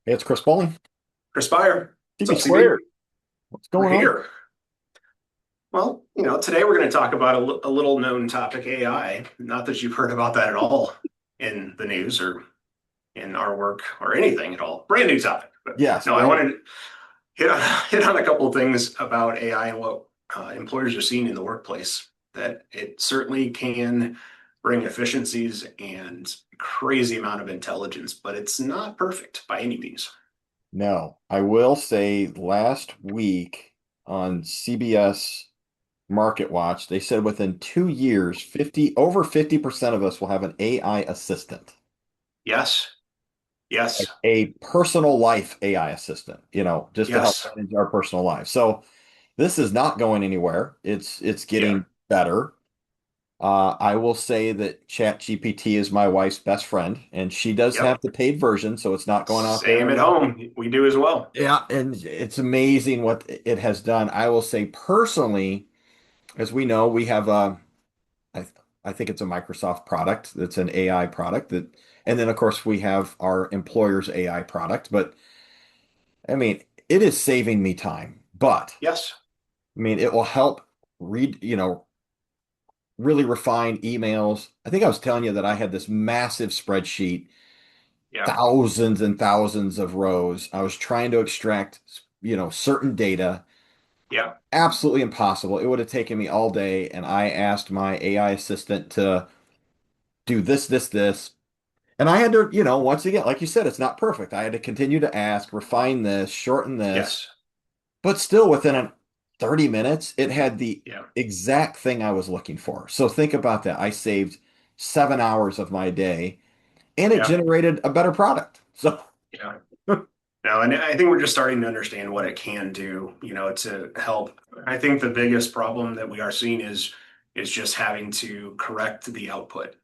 Hey, it's Chris Bowling. Chris Byer. What's TB up, CB? squared. What's We're going on? here. Well, today we're going to talk about a little known topic, AI. Not that you've heard about that at all in the news or in our work or anything at all. Brand new topic. But Yes, no, I brand. wanted to hit on a couple of things about AI and what employers are seeing in the workplace. That it certainly can bring efficiencies and crazy amount of intelligence, but it's not perfect by any means. No, I will say last week on CBS Market Watch, they said within 2 years, over 50% of us will have an AI assistant, Yes, yes, like a personal life AI assistant, just to help yes. manage our personal lives. So this is not going anywhere. It's Yeah. getting better. I will say that ChatGPT is my wife's best friend, and she does have Yep. the paid version, so it's not going out there Same and at home. We do as well. yeah, and it's amazing what it has done. I will say personally, as we know, we have I I think it's a Microsoft product that's an AI product and then of course we have our employer's AI product. But I mean, it is saving me time, but Yes. I mean, it will help read, really refine emails. I think I was telling you that I had this massive spreadsheet, Yep. thousands and thousands of rows. I was trying to extract, certain data. Yep. Absolutely impossible. It would have taken me all day, and I asked my AI assistant to do this, this, this. And I had to, once again, like you said, it's not perfect. I had to continue to ask, refine this, shorten this, Yes. but still within 30 minutes, it had the Yeah. exact thing I was looking for. So think about that. I saved 7 hours of my day and it Yeah. generated a better product. So, Yeah. No, and I think we're just starting to understand what it can do, to help. I think the biggest problem that we are seeing is just having to correct the output.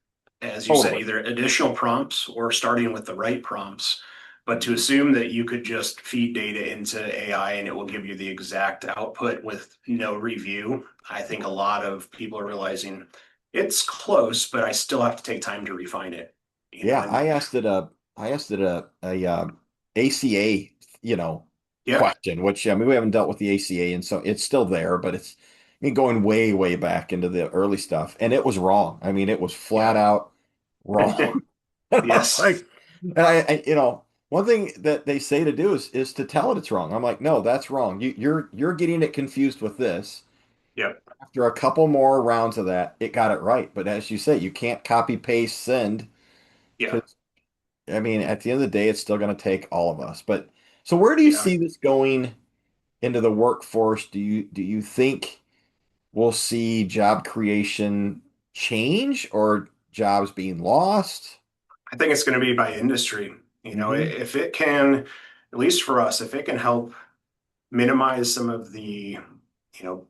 As you said, totally. either additional prompts or starting with the right prompts. But to assume that you could just feed data into AI and it will give you the exact output with no review, I think a lot of people are realizing it's close, but I still have to take time to refine it. Yeah, And I asked it a ACA, yeah, question, which I mean we haven't dealt with the ACA, and so it's still there, but it's I mean going way, way back into the early stuff, and it was wrong. I mean, it was flat yeah. out wrong. And I was Yes. like, and one thing that they say to do is to tell it it's wrong. I'm like, no, that's wrong. You're getting it confused with this. Yep. After a couple more rounds of that, it got it right. But as you say, you can't copy paste send Yeah. because I mean, at the end of the day, it's still going to take all of us. But so where do you Yeah. see this going into the workforce? Do you think we'll see job creation change or jobs being lost? I think it's going to be by industry. Hmm. If it can, at least for us, if it can help minimize some of the,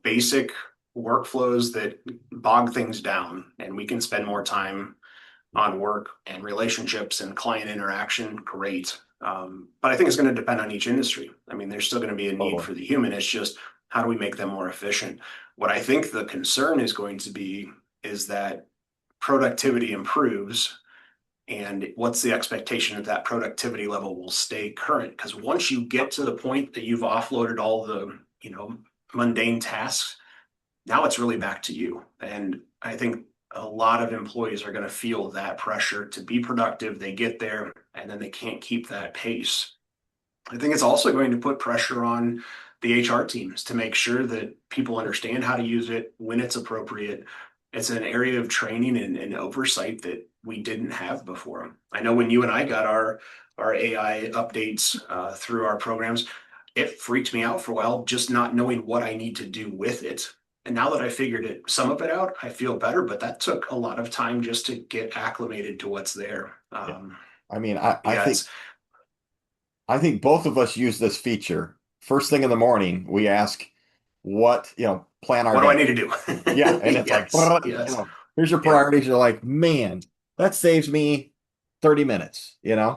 basic workflows that bog things down, and we can spend more time on work and relationships and client interaction, great. But I think it's going to depend on each industry. I mean, there's still going to be a need Totally. for the human. It's just how do we make them more efficient? What I think the concern is going to be is that productivity improves, and what's the expectation that that productivity level will stay current? Because once you get to the point that you've offloaded all the, mundane tasks, now it's really back to you. And I think a lot of employees are going to feel that pressure to be productive. They get there and then they can't keep that pace. I think it's also going to put pressure on the HR teams to make sure that people understand how to use it when it's appropriate. It's an area of training and oversight that we didn't have before. I know when you and I got our AI updates through our programs, it freaked me out for a while just not knowing what I need to do with it. And now that I figured some of it out, I feel better. But that took a lot of time just to get acclimated to what's there. Yeah. I mean, I Yeah, think it's I think both of us use this feature. First thing in the morning, we ask what, plan our what do I day. need to do? Yeah, and it's like, Yes, yes, here's your yep, priorities. You're like, man, that saves me 30 minutes, yeah,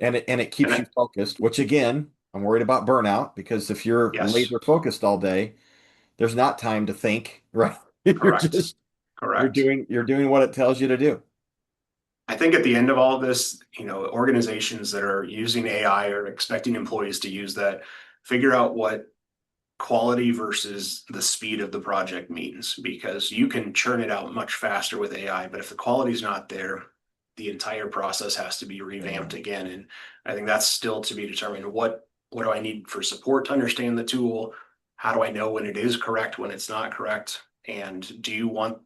and it and keeps you focused, which again, I'm worried about burnout because if you're yes, laser focused all day, there's not time to think, right? You're correct, just correct. you're doing what it tells you to do. I think at the end of all of this, organizations that are using AI or expecting employees to use that, figure out what quality versus the speed of the project means, because you can churn it out much faster with AI, but if the quality's not there, the entire process has to be revamped Yeah, again. And I think that's still to be determined. What do I need for support to understand the tool? How do I know when it is correct, when it's not correct? And do you want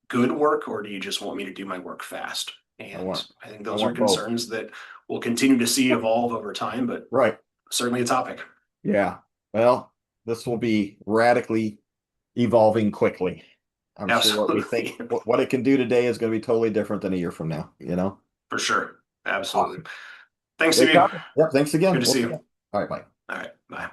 good work, or do you just want me to do my work fast? I And want I think I those are want both. concerns that we'll continue to see evolve over time, but Right. certainly a topic. Yeah. Well, this will be radically evolving quickly. I'm sure what we think, Absolutely. what it can do today is going to be totally different than a year from now, For sure. Absolutely. Awesome. Thanks, Great Stevie. topic. Yep. Thanks Good again. to We'll see see you. you. All right. Bye. All right. Bye.